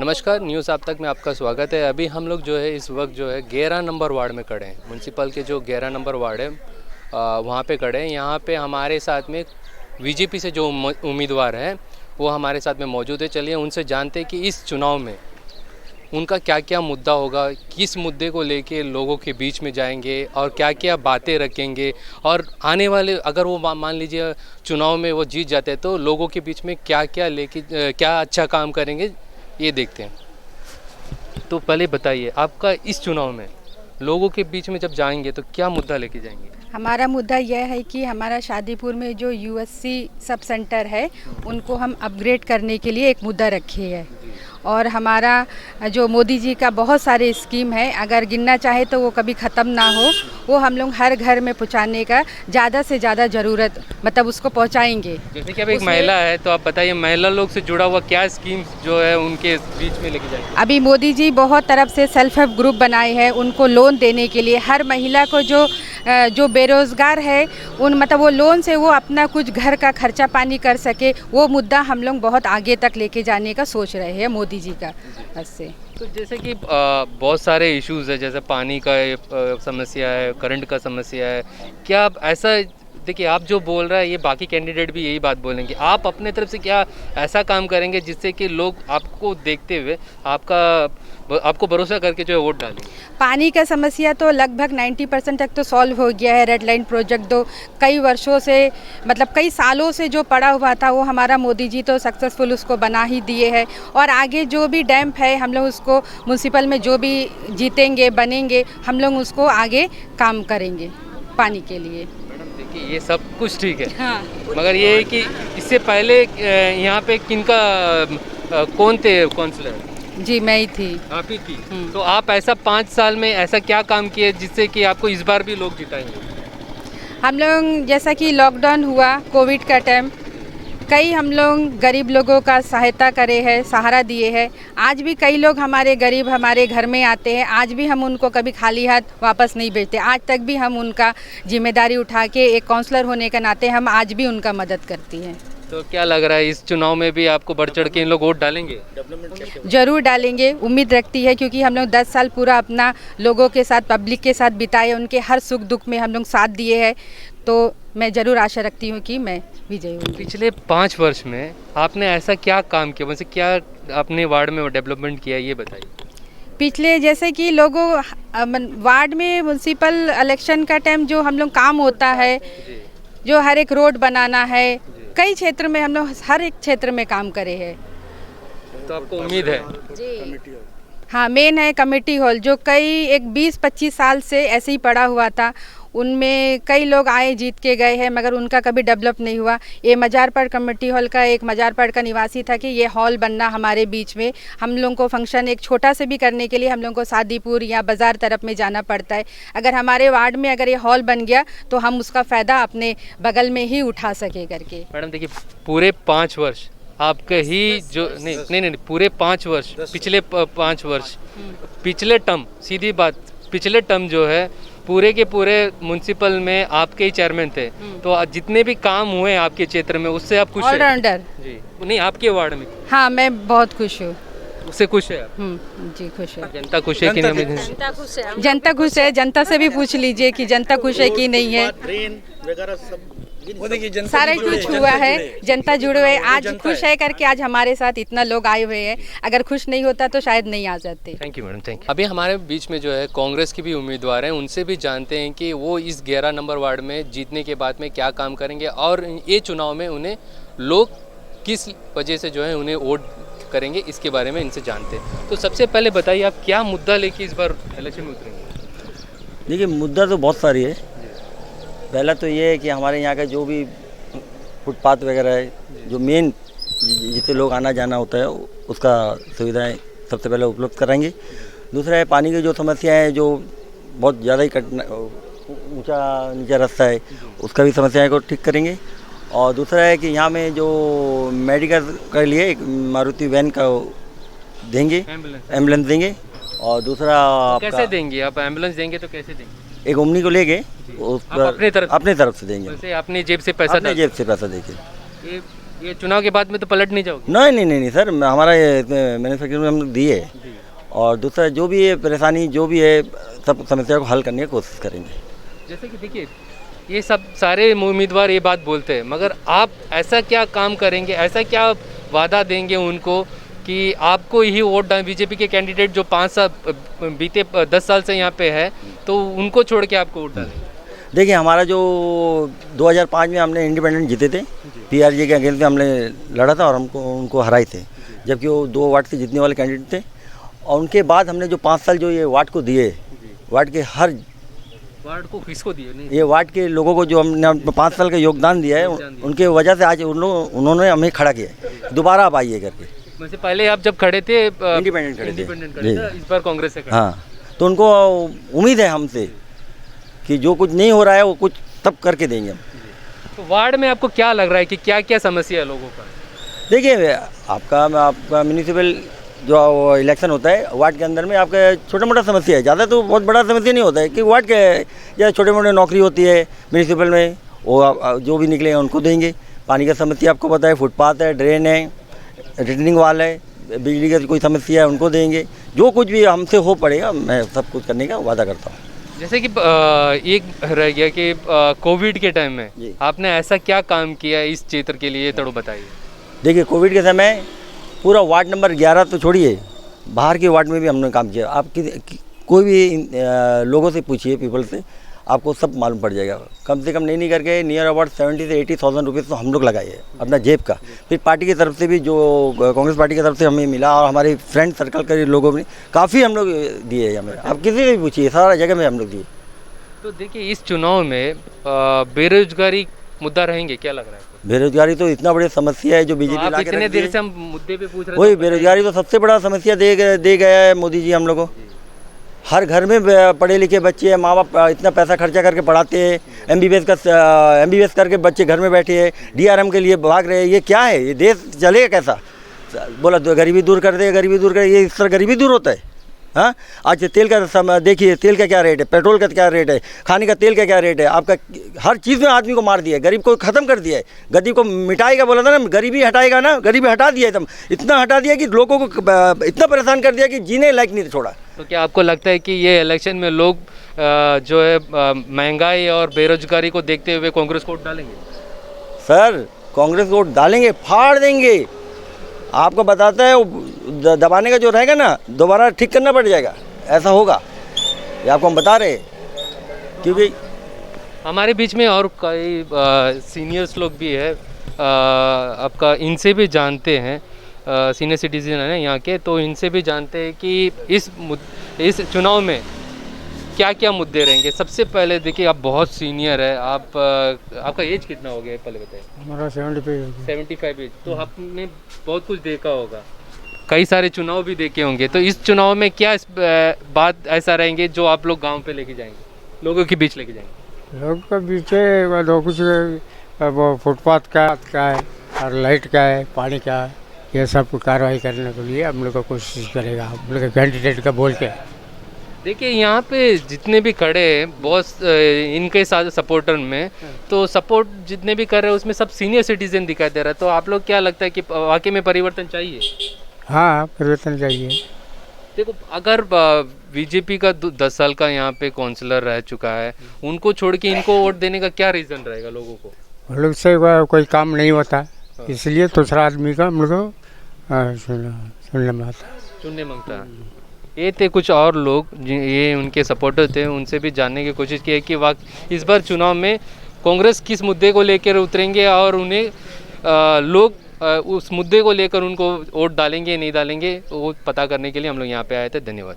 नमस्कार, न्यूज़ आप तक में आपका स्वागत है। अभी हम लोग जो है इस वक्त जो है 11 नंबर वार्ड में खड़े हैं। म्यूनसिपल के जो 11 नंबर वार्ड है वहाँ पे खड़े हैं। यहाँ पे हमारे साथ में बीजेपी से जो उम्मीदवार है वो हमारे साथ में मौजूद है। चलिए उनसे जानते हैं कि इस चुनाव में उनका क्या क्या मुद्दा होगा, किस मुद्दे को लेके लोगों के बीच में जाएंगे और क्या क्या बातें रखेंगे, और आने वाले अगर वो मान लीजिए चुनाव में वो जीत जाते हैं तो लोगों के बीच में क्या क्या लेके क्या अच्छा काम करेंगे, ये देखते हैं। तो पहले बताइए, आपका इस चुनाव में लोगों के बीच में जब जाएंगे तो क्या मुद्दा लेके जाएंगे? हमारा मुद्दा यह है कि हमारा शादीपुर में जो यूएससी सब सेंटर है उनको हम अपग्रेड करने के लिए एक मुद्दा रखे है। और हमारा जो मोदी जी का बहुत सारे स्कीम है, अगर गिनना चाहे तो वो कभी ख़त्म ना हो, वो हम लोग हर घर में पहुँचाने का ज़्यादा से ज़्यादा ज़रूरत मतलब उसको पहुँचाएंगे। जैसे कि अब एक महिला है तो आप बताइए महिला लोग से जुड़ा हुआ क्या स्कीम जो है उनके बीच में लेके जाएंगे? अभी मोदी जी बहुत तरफ से सेल्फ हेल्प ग्रुप बनाए हैं उनको लोन देने के लिए। हर महिला को जो बेरोज़गार है उन मतलब वो लोन से वो अपना कुछ घर का खर्चा पानी कर सके, वो मुद्दा हम लोग बहुत आगे तक लेके जाने का सोच रहे हैं मोदी जी का से। तो जैसे कि बहुत सारे इश्यूज़ है, जैसे पानी का समस्या है, करंट का समस्या है। क्या आप ऐसा देखिए, आप जो बोल रहा है ये बाकी कैंडिडेट भी यही बात बोलेंगे, आप अपने तरफ से क्या ऐसा काम करेंगे जिससे कि लोग आपको देखते हुए आपको भरोसा करके जो है वोट डालें? पानी का समस्या तो लगभग 90% तक तो सॉल्व हो गया है। रेड लाइन प्रोजेक्ट तो कई वर्षों से मतलब कई सालों से जो पड़ा हुआ था वो हमारा मोदी जी तो सक्सेसफुल उसको बना ही दिए हैं। और आगे जो भी डैम है हम लोग उसको म्यूनसिपल में जो भी जीतेंगे बनेंगे हम लोग उसको आगे काम करेंगे पानी के लिए। मैडम देखिए ये सब कुछ ठीक है, हाँ, मगर ये है कि इससे पहले यहाँ पे किनका कौन थे काउंसलर? जी मैं ही थी। आप ही थी। तो आप ऐसा 5 साल में ऐसा क्या काम किए जिससे कि आपको इस बार भी लोग जिताएंगे? हम लोग जैसा कि लॉकडाउन हुआ कोविड का टाइम, कई हम लोग गरीब लोगों का सहायता करे हैं, सहारा दिए हैं। आज भी कई लोग हमारे गरीब हमारे घर में आते हैं, आज भी हम उनको कभी खाली हाथ वापस नहीं भेजते। आज तक भी हम उनका जिम्मेदारी उठा के एक काउंसलर होने के नाते हम आज भी उनका मदद करती हैं। तो क्या लग रहा है इस चुनाव में भी आपको बढ़ चढ़ के इन लोग वोट डालेंगे? ज़रूर डालेंगे, उम्मीद रखती है, क्योंकि हम लोग 10 साल पूरा अपना लोगों के साथ पब्लिक के साथ बिताए, उनके हर सुख दुख में हम लोग साथ दिए हैं। तो मैं ज़रूर आशा रखती हूँ कि मैं विजयी हूँ। पिछले 5 वर्ष में आपने ऐसा क्या काम किया, वैसे क्या अपने वार्ड में डेवलपमेंट किया, ये बताइए। पिछले जैसे कि लोगों वार्ड में म्यूनसिपल इलेक्शन का टाइम जो हम लोग काम होता है, जो हर एक रोड बनाना है, कई क्षेत्र में हम लोग हर एक क्षेत्र में काम करे हैं। तो आपको उम्मीद है? जी हाँ, मेन है कमेटी हॉल जो कई 20-25 साल से ऐसे ही पड़ा हुआ था। उनमें कई लोग आए जीत के गए हैं मगर उनका कभी डेवलप नहीं हुआ। ये मजारपड़ कमेटी हॉल का एक मजारपड़ का निवासी था कि ये हॉल बनना हमारे बीच में, हम लोगों को फंक्शन एक छोटा से भी करने के लिए हम लोगों को शादीपुर या बाज़ार तरफ में जाना पड़ता है। अगर हमारे वार्ड में अगर ये हॉल बन गया तो हम उसका फ़ायदा अपने बगल में ही उठा सके करके। मैडम देखिए, पूरे 5 वर्ष आपके ही जो नहीं पूरे 5 वर्ष, पिछले 5 वर्ष, पिछले टर्म, सीधी बात, पिछले टर्म जो है पूरे के पूरे म्यूनसिपल में आपके ही चेयरमैन थे। तो जितने भी काम हुए आपके क्षेत्र में उससे आप खुश हैं? ऑलराउंडर जी, नहीं आपके वार्ड में? हाँ, मैं बहुत खुश हूँ। उससे खुश है आप? जी खुश है। जनता खुश है कि नहीं? जनता खुश है, जनता से भी पूछ लीजिए कि जनता खुश है कि नहीं है। ट्रेन वगैरह सब सारा कुछ हुआ है, जनता जुड़े हुए, आज खुश है करके आज हमारे साथ इतना लोग आए हुए हैं। अगर खुश नहीं होता तो शायद नहीं आ जाते। Thank you madam, thank you. अभी हमारे बीच में जो है कांग्रेस की भी उम्मीदवार हैं, उनसे भी जानते हैं कि वो इस 11 नंबर वार्ड में जीतने के बाद में क्या काम करेंगे और ये चुनाव में उन्हें लोग किस वजह से जो है उन्हें वोट करेंगे, इसके बारे में इनसे जानते हैं। तो सबसे पहले बताइए आप क्या मुद्दा लेके इस बार इलेक्शन में उतरेंगे? देखिए, मुद्दा तो बहुत सारी है। पहला तो ये है कि हमारे यहाँ का जो भी फुटपाथ वगैरह है, जो मेन जिससे लोग आना जाना होता है, उसका सुविधाएं सबसे पहले उपलब्ध कराएंगे। दूसरा है पानी की जो समस्या है, जो बहुत ज़्यादा ही ऊंचा नीचा रास्ता है, उसका भी समस्याएं को ठीक करेंगे। और दूसरा है कि यहाँ में जो मेडिकल के लिए एक मारुति वैन का देंगे, एम्बुलेंस देंगे। और दूसरा कैसे देंगे आप? एम्बुलेंस देंगे तो कैसे देंगे? एक ओमनी को लेके अपने तरफ से देंगे, वैसे अपनी जेब से पैसा अपने जेब से पैसा देके। ये ये चुनाव के बाद में तो पलट नहीं जाओगे? नहीं सर, हमारा ये मैन्युफैक्चरिंग में हम लोग दिए, और दूसरा जो भी है परेशानी जो भी है सब समस्या को हल करने की कोशिश करेंगे। जैसे कि देखिए, ये सब सारे उम्मीदवार ये बात बोलते हैं, मगर आप ऐसा क्या काम करेंगे, ऐसा क्या वादा देंगे उनको कि आपको ही वोट डाल, बीजेपी के कैंडिडेट जो 5 साल बीते 10 साल से यहाँ पे है, तो उनको छोड़ के आपको वोट डालेंगे? देखिए, हमारा जो 2005 में हमने इंडिपेंडेंट जीते थे, पीआरजे के अगेंस्ट में हमने लड़ा था और हमको उनको हराए थे, जबकि वो 2 वार्ड से जीतने वाले कैंडिडेट थे। और उनके बाद हमने जो 5 साल जो ये वार्ड को दिए, वार्ड के हर वार्ड को किसको दिए? नहीं, ये वार्ड के लोगों को जो हमने 5 साल का योगदान दिया है, उनके वजह से आज उन्होंने हमें खड़ा किया है, दोबारा आप आइए करके। वैसे पहले आप जब खड़े थे इंडिपेंडेंट खड़े थे, इस बार कांग्रेस से खड़े। हाँ, तो उनको उम्मीद है हमसे कि जो कुछ नहीं हो रहा है वो कुछ तब करके देंगे हम। तो वार्ड में आपको क्या लग रहा है कि क्या क्या समस्या है लोगों का? देखिए, आपका म्यूनिसिपल जो इलेक्शन होता है वार्ड के अंदर में, आपका छोटा मोटा समस्या है, ज़्यादा तो बहुत बड़ा समस्या नहीं होता है कि वार्ड के या छोटे मोटे नौकरी होती है म्यूनिसिपल में, वो जो भी निकलेगा उनको देंगे। पानी का समस्या आपको पता है, फुटपाथ है, ड्रेन है, रिटर्निंग वाल है, बिजली की कोई समस्या है उनको देंगे। जो कुछ भी हमसे हो पड़ेगा मैं सब कुछ करने का वादा करता हूँ। जैसे कि एक रह गया कि कोविड के टाइम में आपने ऐसा क्या काम किया इस क्षेत्र के लिए, थोड़ा बताइए। देखिए, कोविड के समय पूरा वार्ड नंबर 11 तो छोड़िए, बाहर के वार्ड में भी हमने काम किया। आप कोई भी लोगों से पूछिए, पीपल से, आपको सब मालूम पड़ जाएगा। कम से कम नहीं करके नियर अबाउट 70 से 80,000 रुपये तो हम लोग लगाए हैं अपना जेब का। फिर पार्टी की तरफ से भी, जो कांग्रेस पार्टी की तरफ से हमें मिला, और हमारे फ्रेंड सर्कल के लोगों ने काफ़ी हम लोग दिए हैं हमें। आप किसी भी पूछिए, सारा जगह में हम लोग दिए। तो देखिए, इस चुनाव में बेरोजगारी मुद्दा रहेंगे, क्या लग रहा है? बेरोजगारी तो इतना बड़ी समस्या है जो बीजेपी ला के इतने देर से हम मुद्दे पे पूछ रहे हैं, वही बेरोजगारी तो सबसे बड़ा समस्या दे गया है मोदी जी हम लोग को। हर घर में पढ़े लिखे बच्चे हैं, माँ बाप इतना पैसा खर्चा करके पढ़ाते हैं, एमबीबीएस करके बच्चे घर में बैठे हैं, डीआरएम के लिए भाग रहे हैं। ये क्या है? ये देश चलेगा कैसा? बोला तो गरीबी दूर कर दे, गरीबी दूर कर, ये इस तरह गरीबी दूर होता है? हाँ, आज तेल का देखिए, तेल का क्या रेट है, पेट्रोल का क्या रेट है, खाने का तेल का क्या रेट है। आपका हर चीज़ में आदमी को मार दिया है, गरीब को ख़त्म कर दिया है। गरीब को मिटाएगा बोला था ना, गरीबी हटाएगा ना, गरीबी हटा दिया एकदम, इतना हटा दिया कि लोगों को इतना परेशान कर दिया कि जीने लायक नहीं छोड़ा। तो क्या आपको लगता है कि ये इलेक्शन में लोग जो है महंगाई और बेरोजगारी को देखते हुए कांग्रेस को वोट डालेंगे? सर, कांग्रेस को वोट डालेंगे, फाड़ देंगे। आपको बताता है, दबाने का जो रहेगा ना, दोबारा ठीक करना पड़ जाएगा, ऐसा होगा, ये आपको हम बता रहे हैं। क्योंकि हमारे बीच में और कई सीनियर्स लोग भी है, आपका इनसे भी जानते हैं, सीनियर सिटीजन है यहाँ के, तो इनसे भी जानते हैं कि इस चुनाव में क्या क्या मुद्दे रहेंगे। सबसे पहले देखिए, आप बहुत सीनियर है, आपका एज कितना हो गया पहले बताइए? हमारा 75 एज। तो आपने बहुत कुछ देखा होगा, कई सारे चुनाव भी देखे होंगे। तो इस चुनाव में क्या बात ऐसा रहेंगे जो आप लोग गांव पे लेके जाएंगे, लोगों के बीच लेके जाएंगे? लोगों के बीच वो कुछ वो फुटपाथ का है, और लाइट का है, पानी का है, ये सब कार्रवाई करने के लिए हम लोग को कोशिश करेगा, हम लोग कैंडिडेट का बोल के। देखिए, यहाँ पे जितने भी खड़े हैं बहुत इनके साथ सपोर्टर में, तो सपोर्ट जितने भी कर रहे हैं उसमें सब सीनियर सिटीजन दिखाई दे रहा है। तो आप लोग क्या लगता है कि वाकई में परिवर्तन चाहिए? हाँ, परिवर्तन चाहिए। देखो, अगर बीजेपी का 10 साल का यहाँ पे काउंसलर रह चुका है, उनको छोड़ के इनको वोट देने का क्या रीज़न रहेगा लोगों को? वो लोग से कोई काम नहीं होता, इसलिए दूसरा आदमी का हम लोग को चुनने मांगता है। ये थे कुछ और लोग, ये उनके सपोर्टर थे, उनसे भी जानने की कोशिश की है कि इस बार चुनाव में कांग्रेस किस मुद्दे को लेकर उतरेंगे और उन्हें लोग उस मुद्दे को लेकर उनको वोट डालेंगे नहीं डालेंगे, वो पता करने के लिए हम लोग यहाँ पे आए थे। धन्यवाद।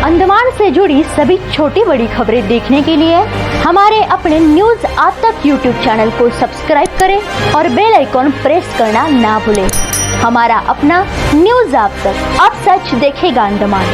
अंडमान से जुड़ी सभी छोटी बड़ी खबरें देखने के लिए हमारे अपने न्यूज आज तक यूट्यूब चैनल को सब्सक्राइब करें और बेल आइकॉन प्रेस करना ना भूलें। हमारा अपना न्यूज आज तक, अब सच देखेगा अंडमान।